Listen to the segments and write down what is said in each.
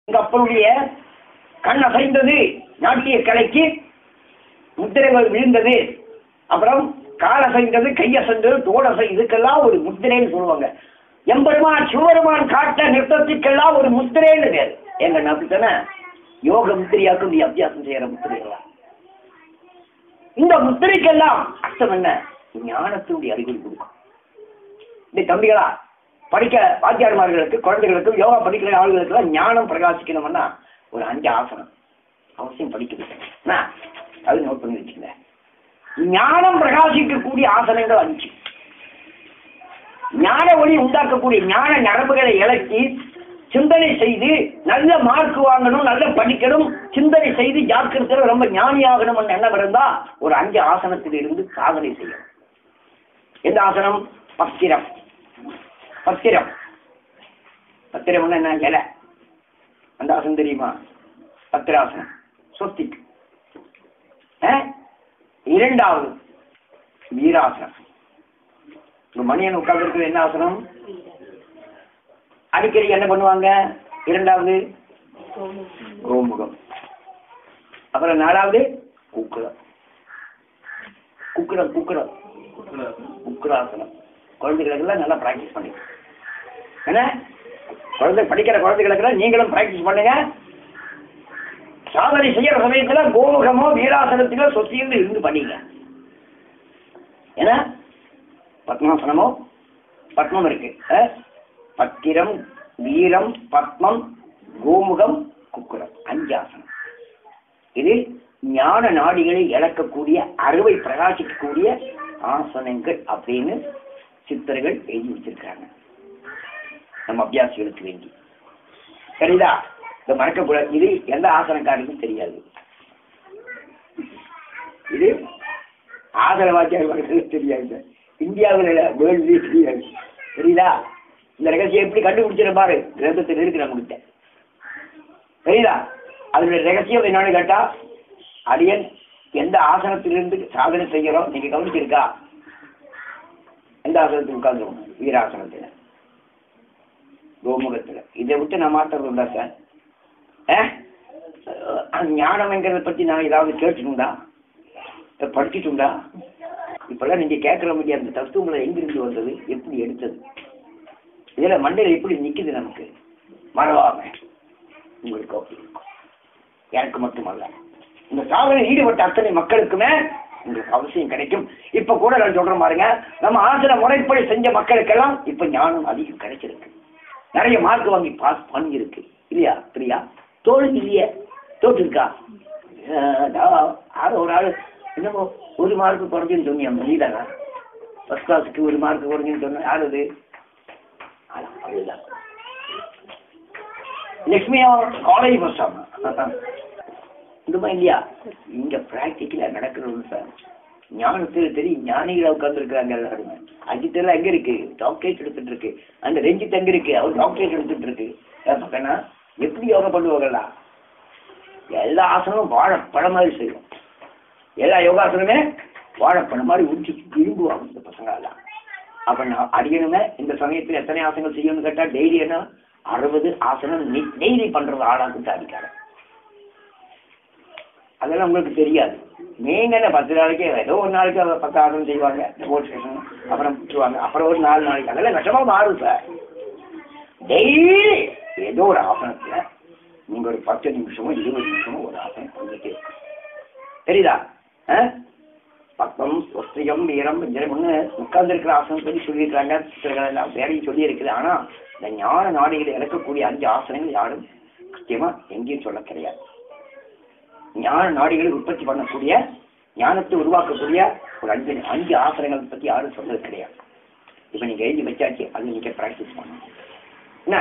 எங்க அப்பனுடைய கண் அசைந்தது, நாட்டிய கலைக்கு முத்திரைகள் விழுந்தது, அப்புறம் கால் அசைந்தது, கை அசைந்தது, தோல் அசை, இதுக்கெல்லாம் ஒரு முத்திரைன்னு சொல்லுவாங்க. எம்பெருமான் சிவபெருமான் காட்ட நிறுத்தத்துக்கெல்லாம் ஒரு முத்திரைன்னு பேர். எங்க நம்பித்தானே யோக முத்திரையாக்கும் அபியாசம் செய்யற முத்திரைகள்லாம். இந்த முத்திரைக்கெல்லாம் அர்த்தம் என்ன? ஞானத்தினுடைய அறிகுறி கொடுக்கும். இந்த தம்பிகளா படிக்க வாத்தியார்மார்களுக்கு, குழந்தைகளுக்கு, யோகா படிக்கிற ஆளுகளுக்கு எல்லாம் ஞானம் பிரகாசிக்கணும்னா ஒரு 5 ஆசனம் அவசியம் படிக்க. அது நோட் பண்ணி வச்சுக்கல. ஞானம் பிரகாசிக்கக்கூடிய ஆசனங்கள் 5. ஞான ஒளி உண்டாக்கக்கூடிய ஞான நரம்புகளை இழக்கி சிந்தனை செய்து நல்ல மார்க் வாங்கணும், நல்ல படிக்கணும், சிந்தனை செய்து ஜாக்கிரதை ரொம்ப ஞானியாகணும் எண்ணம் இருந்தா ஒரு 5 ஆசனத்தில் இருந்து சாதனை செய்யணும். எந்த ஆசனம்? பத்திரம். பத்திரம் பத்திரம் என்ன? இலை. அந்த ஆசனம் தெரியுமா? பத்திராசனம். சொத்திக்கு. இரண்டாவது வீராசனம். மணியன் உட்கார்ந்து இருக்கிற என்ன ஆசனம்? அடிக்கடி என்ன பண்ணுவாங்க? இரண்டாவது கோமுகம். அப்புறம் 4வது குக்குரம். குக்குரம் குக்குரம் குக்குராசனம். குழந்தைகளுக்கெல்லாம் நல்லா பிராக்டிஸ் பண்ணி என்ன குழந்தை படிக்கிற குழந்தைகளுக்கெல்லாம் நீங்களும் பிராக்டிஸ் பண்ணுங்க. சாதனை செய்யற சமயத்துல கோமுகமோ வீராசனத்திலோ சொத்தியிருந்து இருந்து பண்ணிங்க. ஏன்னா பத்மாசனமோ பத்மம் இருக்கு. பத்திரம், வீரம், பத்மம், கோமுகம், குக்குரம், 5 ஆசனம். இது ஞான நாடிகளை இழக்கக்கூடிய, அறுவை பிரகாசிக்கக்கூடிய ஆசனங்கள் அப்படின்னு சித்தர்கள் எழுதி வச்சிருக்காங்க நம்ம அபியாசிகளுக்கு வேண்டி. சரிதா? இந்த மறக்கக்கூடாது. இது எந்த ஆசனக்காரருக்கும் தெரியாது. இது ஆதரவாச்சியார்களுக்கு தெரியாது. இந்தியாவில் வேர்ல்ட்லயே தெரியாது. சரிதா? இந்த ரகசியம் எப்படி கண்டுபிடிச்சிட பாரு, கிரகத்தில் இருக்கு நம்மகிட்ட. சரிதா? அதனுடைய ரகசியம் என்னன்னு கேட்டா, அரியன் எந்த ஆசனத்திலிருந்து சாதனை செய்கிறோம் நீங்க கவனிச்சிருக்கா? எந்த ஆசனத்துக்கு உட்கார்ந்துருவோம்? வீராசனத்துல, கோமுகத்துல. இதை விட்டு நான் மாற்றது உண்டா சார்? ஞானம்ங்கிறத பத்தி நான் ஏதாவது கேட்டுட்டுண்டா, படிச்சுட்டுண்டா? இப்பெல்லாம் நீங்க கேட்கற முடியாது. அந்த தத்துவங்களை எங்கிருந்து வந்தது, எப்படி எடுத்தது, இதுல மண்டையில எப்படி நிக்குது நமக்கு மறவாம. உங்களுக்கு அப்படி இருக்கும். எனக்கு மட்டுமல்ல, இந்த சாதனை ஈடுபட்ட அத்தனை மக்களுக்குமே உங்களுக்கு அவசியம் கிடைக்கும். இப்ப கூட நான் சொல்றேன் பாருங்க, நம்ம ஆசிர முறைப்படி செஞ்ச மக்களுக்கெல்லாம் இப்ப ஞானம் அதிகம் கிடைச்சிருக்கு. நிறைய மார்க் வாங்கி பாஸ் பண்ணிருக்கு இல்லையா? பிரியா தோல்வி இல்லையே, தோற்றுருக்கா? ஒரு ஆளு என்னமோ 1 மார்க் குறைஞ்சுன்னு சொன்னியா? நீதானா? ஃபர்ஸ்ட் கிளாஸுக்கு 1 மார்க் குறைஞ்சுன்னு சொன்ன யாரு அது? லட்சுமியா காலேஜ் ஃபர்ஸ்ட் ஆமா இதுமா இல்லையா? இங்க பிராக்டிக்கலா நடக்கிறது சார். ஞானத்தில் தெரியும், ஞானிகளை உட்கார்ந்து இருக்கிறாங்க எல்லாருமே. அஜித்தெல்லாம் எங்க இருக்கு? டாக்டரேட் எடுத்துட்டு இருக்கு. அந்த ரஞ்சித் எங்க இருக்கு? அவர் டாக்டரேட் எடுத்துட்டு இருக்கு. பக்கனா எப்படி யோகா பண்ணுவாங்களா? எல்லா ஆசனமும் வாழைப்பழம் மாதிரி செய்யும். எல்லா யோகாசனமே வாழைப்பழம் மாதிரி உச்சி விரும்புவாங்க இந்த பசங்க எல்லாம். அப்ப நான் அடிக்கணுமே இந்த சமயத்தில் எத்தனை ஆசனங்கள் செய்யணும்னு கேட்டா டெய்லி என்ன 60 ஆசனம் டெய்லி பண்றது ஆளாக்கு அடிக்காத. அதெல்லாம் உங்களுக்கு தெரியாது. நீங்க 10 நாளைக்கு ஏதோ ஒரு நாளைக்கு 10 ஆசனம் செய்வாங்க, டெமோன்ஸ்ட்ரேஷன், அப்புறம் விட்டுருவாங்க. அப்புறம் ஒரு 4 நாளைக்கு அதெல்லாம் விஷமா மாறும் சார். டெய்லி ஏதோ ஒரு ஆசனத்துல நீங்க ஒரு 10 நிமிஷமோ 20 நிமிஷமோ ஒரு ஆசனம் பண்ணிட்டே இருக்கும். தெரியுதா? பத்மம், ஸ்வஸ்திகம், வீரம், ஒண்ணு உட்கார்ந்து இருக்கிற ஆசனம் பற்றி சொல்லியிருக்கிறாங்க. சித்திரங்கள் எல்லாம் வேறையும் சொல்லி இருக்குது. ஆனா இந்த ஞான நாடிகளை இழக்கக்கூடிய 5 ஆசனங்கள் யாரும் முக்கியமா எங்கேயும் சொல்ல கிடையாது. ஞான நாடிகளை உற்பத்தி பண்ணக்கூடிய, ஞானத்தை உருவாக்கக்கூடிய ஒரு 5 ஆசனங்களை பத்தி யாரும் சொல்றது கிடையாது. இப்ப நீங்க எழுதி வச்சாச்சு, அது நீங்க பிராக்டிஸ் பண்ணணும். என்ன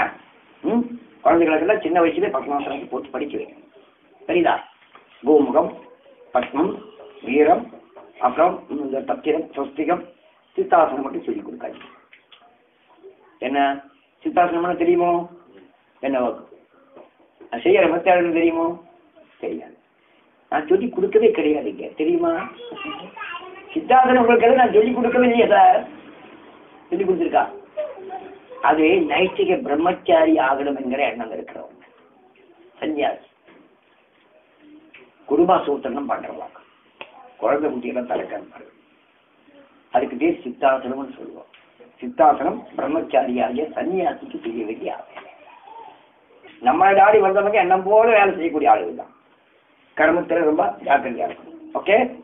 குழந்தைகளுக்கெல்லாம் சின்ன வயசுல பத்மாசனத்தை போட்டு படிக்க வைக்கணும். சரிதா? கோமுகம், பத்மம், வீரம், அப்புறம் இந்த பத்திரம், சொஸ்திகம், சித்தாசனம் மட்டும் சொல்லிக் கொடுக்காது. என்ன சித்தாசனம் தெரியுமோ? என்ன செய்யற மெத்தட் தெரியுமோ? தெரியாது. நான் சொல்லி கொடுக்கவே கிடையாதுங்க, தெரியுமா? சித்தாசனம் உங்களுக்கு நான் சொல்லி கொடுக்கவே இல்லையா சார்? சொல்லி கொடுத்துருக்கா? அது நைஷ்டிக பிரம்மச்சாரி ஆகணும் என்கிற எண்ணம் இருக்கிறவங்க. சன்னியாசி. குடும்பாசூத்திரம் பண்றவாங்க, குழந்தை குட்டியெல்லாம் தலைக்கணும். அதுக்கு பேர் சித்தாசனம்னு சொல்லுவோம். சித்தாசனம் பிரம்மச்சாரியாகிய சன்னியாசிக்கு செய்ய வேண்டிய ஆசை. நம்ம நாடி வந்தவங்க எண்ணம் போல வேலை செய்யக்கூடிய ஆளுகள் தான். கர்மத்தில் ரொம்ப ஜாக்கிரதையா இருக்கணும். ஓகே.